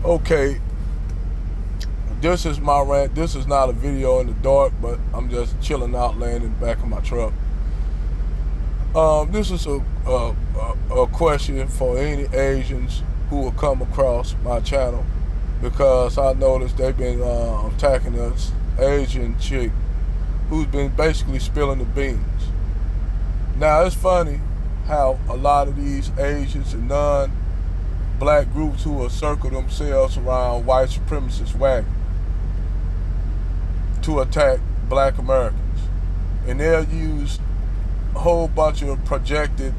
Okay, this is my rant. This is not a video in the dark, but I'm just chilling out, laying in the back of my truck. This is a question for any Asians who will come across my channel, because I noticed they've been attacking this Asian chick who's been basically spilling the beans. Now, it's funny how a lot of these Asians and non-black groups who will circle themselves around white supremacist wagon to attack black Americans. And they'll use a whole bunch of projected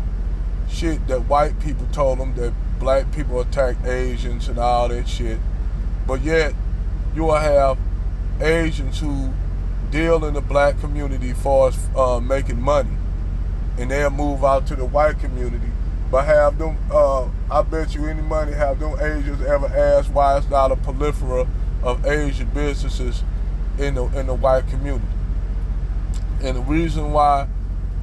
shit that white people told them, that black people attack Asians and all that shit. But yet, you will have Asians who deal in the black community for making money, and they'll move out to the white community. But have them, I bet you any money, have them Asians ever asked why it's not a proliferation of Asian businesses in the white community? And the reason why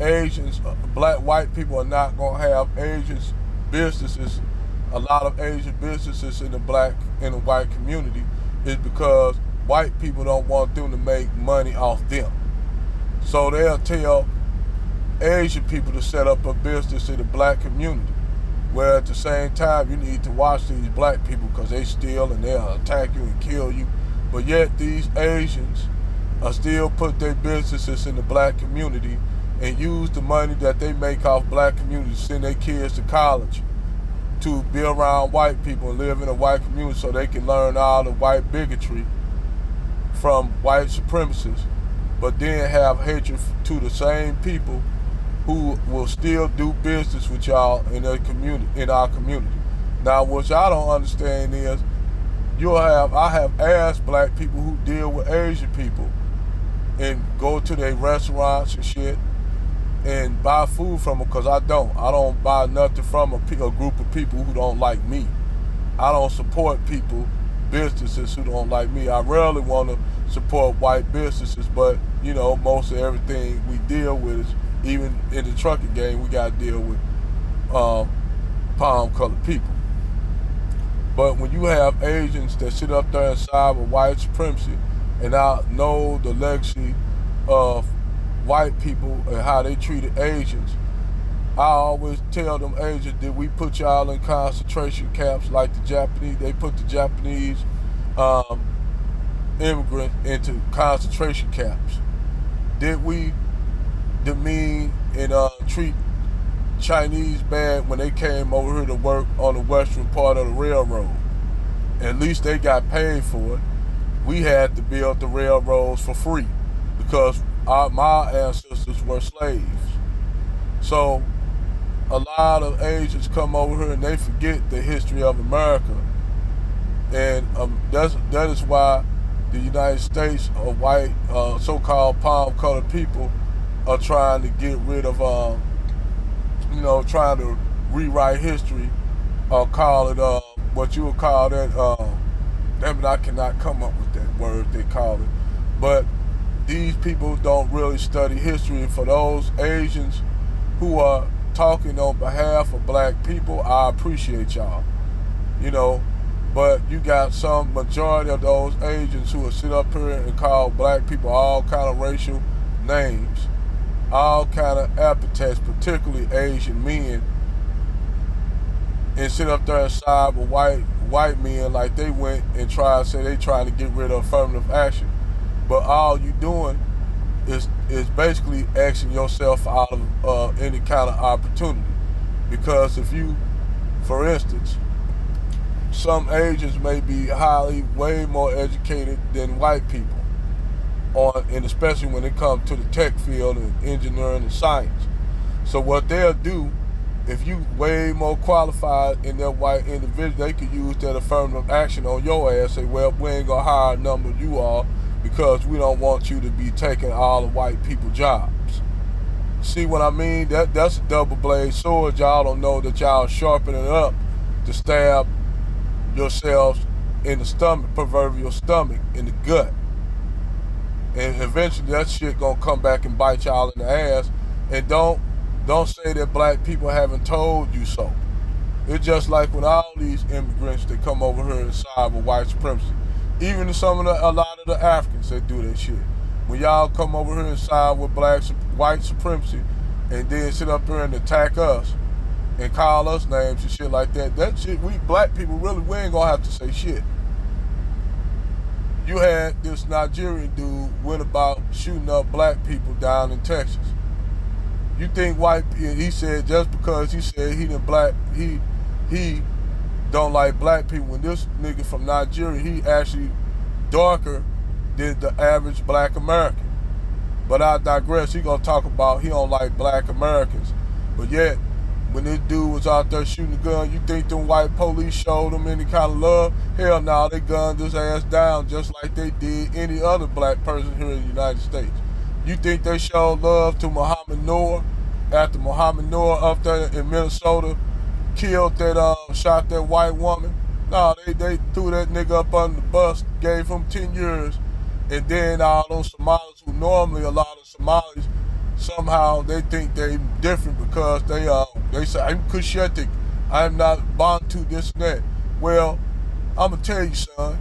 Asians, white people are not gonna have Asians businesses, a lot of Asian businesses in the white community, is because white people don't want them to make money off them. So they'll tell Asian people to set up a business in the black community, where at the same time you need to watch these black people because they steal and they'll attack you and kill you. But yet these Asians are still put their businesses in the black community and use the money that they make off black communities to send their kids to college, to be around white people and live in a white community so they can learn all the white bigotry from white supremacists, but then have hatred to the same people who will still do business with y'all in their community, in our community. Now, what y'all don't understand is, I have asked black people who deal with Asian people and go to their restaurants and shit and buy food from them, because I don't buy nothing from a group of people who don't like me. I don't support businesses who don't like me. I rarely want to support white businesses, but most of everything we deal with is, even in the trucking game, we got to deal with palm-colored people. But when you have Asians that sit up there and side with white supremacy, and I know the legacy of white people and how they treated Asians, I always tell them Asians, did we put y'all in concentration camps like the Japanese? They put the Japanese immigrant into concentration camps. Did we demean and treat Chinese bad when they came over here to work on the western part of the railroad? At least they got paid for it. We had to build the railroads for free because my ancestors were slaves. So a lot of Asians come over here and they forget the history of America, and that is why the United States of white, so-called palm-colored people are trying to get rid of, trying to rewrite history, or call it what you would call that. Damn it, I cannot come up with that word they call it. But these people don't really study history. And for those Asians who are talking on behalf of black people, I appreciate y'all. But you got some majority of those Asians who will sit up here and call black people all kind of racial names, all kind of epithets, particularly Asian men, and sit up there and side with white men like they went and try to say they trying to get rid of affirmative action. But all you doing is basically asking yourself out of any kind of opportunity. Because if you, for instance, some Asians may be way more educated than white people, and especially when it comes to the tech field and engineering and science. So what they'll do, if you way more qualified in that white individual, they could use that affirmative action on your ass. Say, well, we ain't gonna hire a number you are because we don't want you to be taking all the white people jobs. See what I mean? That's a double-bladed sword. Y'all don't know that y'all sharpening it up to stab yourselves in the stomach, proverbial stomach, in the gut. And eventually that shit gonna come back and bite y'all in the ass. And don't say that black people haven't told you so. It's just like with all these immigrants that come over here and side with white supremacy. Even a lot of the Africans that do that shit. When y'all come over here and side with white supremacy and then sit up here and attack us and call us names and shit like that, that shit, we black people really, we ain't gonna have to say shit. You had this Nigerian dude went about shooting up black people down in Texas. You think he said just because he said he don't like black people, when this nigga from Nigeria, he actually darker than the average black American. But I digress. He gonna talk about he don't like black Americans. But yet, when this dude was out there shooting a gun, you think them white police showed him any kind of love? Hell no, they gunned his ass down just like they did any other black person here in the United States. You think they showed love to Muhammad Noor after Muhammad Noor up there in Minnesota killed shot that white woman? No, they threw that nigga up under the bus, gave him 10 years, and then all those Somalis who normally a lot of Somalis, somehow they think they different because they say, I'm Cushitic, I'm not Bantu, this and that. Well, I'm gonna tell you, son,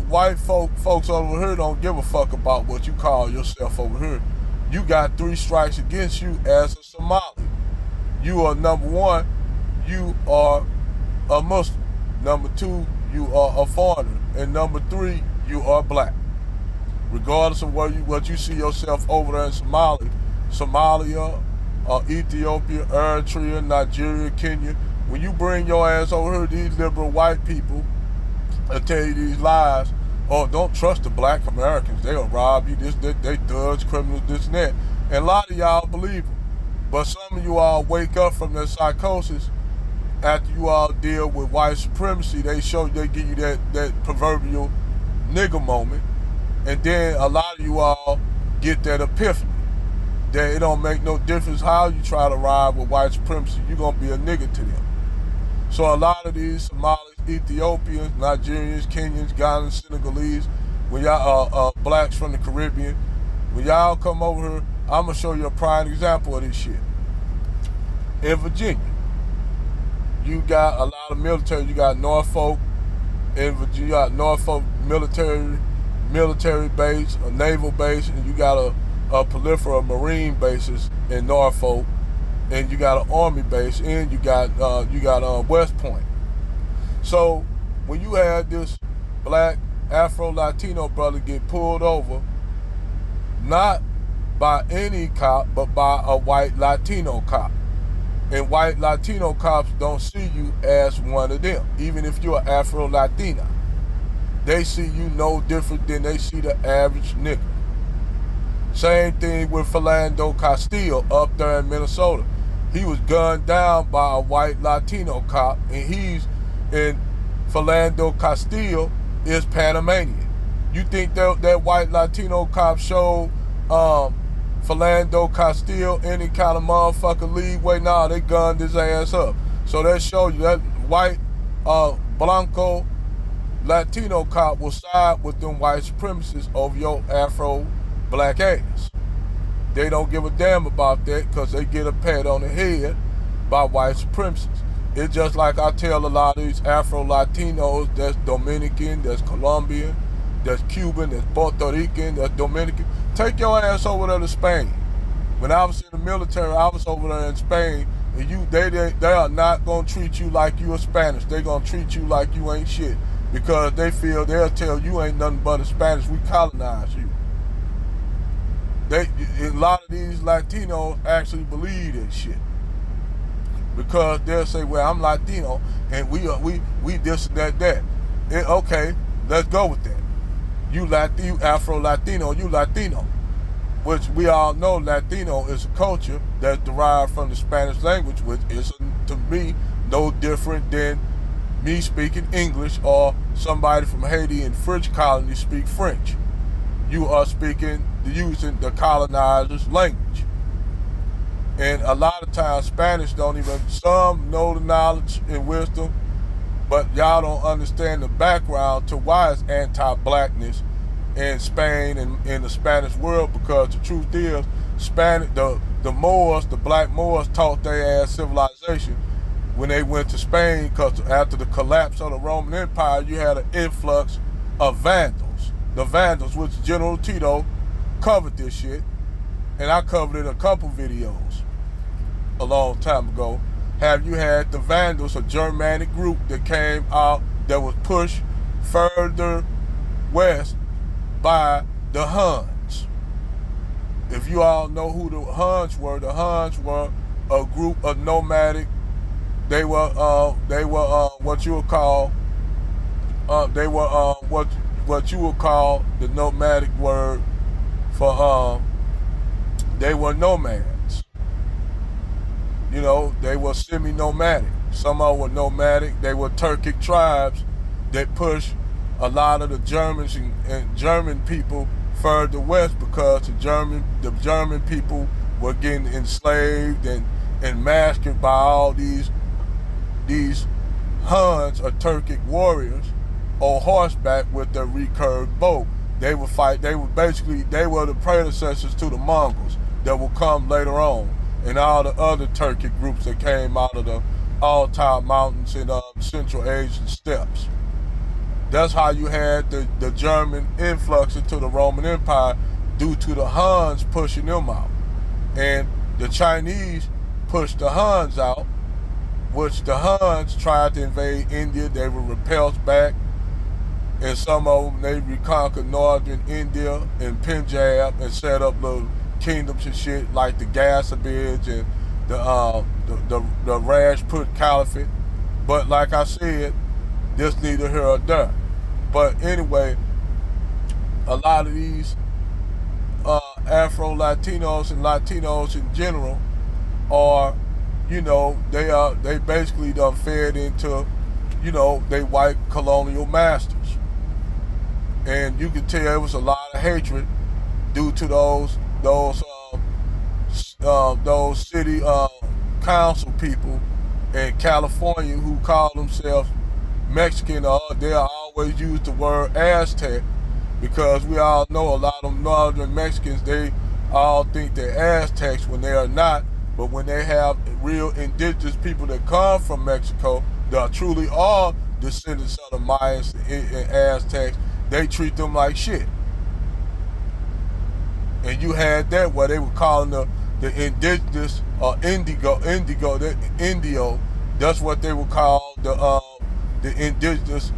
white folks over here don't give a fuck about what you call yourself over here. You got 3 strikes against you as a Somali. You are, number 1, you are a Muslim. Number 2, you are a foreigner. And number 3, you are black. Regardless of what you see yourself over there in Somalia, Ethiopia, Eritrea, Nigeria, Kenya, when you bring your ass over here, these liberal white people will tell you these lies. Oh, don't trust the black Americans. They'll rob you, they thugs, criminals, this and that. And a lot of y'all believe them. But some of you all wake up from that psychosis after you all deal with white supremacy. They give you that proverbial nigger moment. And then a lot of you all get that epiphany that it don't make no difference how you try to ride with white supremacy, you're gonna be a nigger to them. So a lot of these Somalis, Ethiopians, Nigerians, Kenyans, Ghanaians, Senegalese, when y'all blacks from the Caribbean, when y'all come over here, I'm gonna show you a prime example of this shit. In Virginia, you got a lot of military. You got Norfolk in Virginia, you got Norfolk military base, a naval base, and you got a plethora of marine bases in Norfolk, and you got an army base, and you got West Point. So when you had this black Afro-Latino brother get pulled over, not by any cop, but by a white Latino cop. And white Latino cops don't see you as one of them, even if you're an Afro-Latina. They see you no different than they see the average nigga. Same thing with Philando Castile up there in Minnesota. He was gunned down by a white Latino cop, and Philando Castile is Panamanian. You think that white Latino cop showed Philando Castile any kind of motherfucker leeway? Nah, they gunned his ass up. So that show you that white Blanco Latino cop will side with them white supremacists over your Afro black ass. They don't give a damn about that because they get a pat on the head by white supremacists. It's just like I tell a lot of these Afro-Latinos that's Dominican, that's Colombian, that's Cuban, that's Puerto Rican, that's Dominican. Take your ass over there to Spain. When I was in the military, I was over there in Spain, and they are not gonna treat you like you a Spanish. They gonna treat you like you ain't shit because they feel they'll tell you ain't nothing but a Spanish. We colonized you. A lot of these Latinos actually believe that shit because they'll say, "Well, I'm Latino, and we this and that." Okay, let's go with that. You Afro-Latino, you Latino, which we all know Latino is a culture that's derived from the Spanish language, which is to me no different than me speaking English or somebody from Haiti and French colony speak French. You are using the colonizer's language. And a lot of times Spanish some know the knowledge and wisdom, but y'all don't understand the background to why it's anti-blackness in Spain and in the Spanish world, because the truth is, the Moors, the black Moors taught their ass civilization when they went to Spain, because after the collapse of the Roman Empire, you had an influx of Vandals. The Vandals, which General Tito covered this shit, and I covered it in a couple videos a long time ago. Have you had the Vandals, a Germanic group that came out that was pushed further west by the Huns? If you all know who the Huns were a group of nomadic. They were what you would call what you would call the nomadic word for they were nomads. You know, they were semi-nomadic. Some of them were nomadic. They were Turkic tribes that pushed a lot of the Germans and German people further west, because the German people were getting enslaved and massacred by all these Huns or Turkic warriors on horseback with their recurved bow. They were the predecessors to the Mongols that will come later on, and all the other Turkic groups that came out of the Altai Mountains and Central Asian steppes. That's how you had the German influx into the Roman Empire, due to the Huns pushing them out. And the Chinese pushed the Huns out, which the Huns tried to invade India. They were repulsed back, and some of them, they reconquered northern India and Punjab and set up little kingdoms and shit like the Ghaznavids and the Rajput Caliphate. But like I said, this neither here or there. But anyway, a lot of these Afro-Latinos and Latinos in general are, you know, they basically done fed into, you know, they white colonial masters. And you can tell there was a lot of hatred due to those city council people in California who call themselves Mexican, or they always use the word Aztec, because we all know a lot of them northern Mexicans, they all think they're Aztecs when they are not. But when they have real indigenous people that come from Mexico that truly are descendants of the Mayans and Aztecs, they treat them like shit. And you had that where they were calling the indigenous or Indio. That's what they would call the indigenous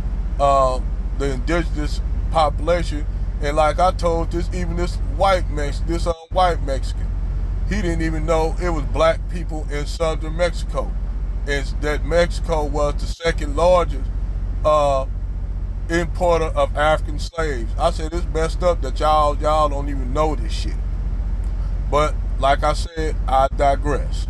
population. And like I told this white Mexican, he didn't even know it was black people in southern Mexico, and that Mexico was the second largest importer of African slaves. I said, it's messed up that y'all don't even know this shit. But like I said, I digress.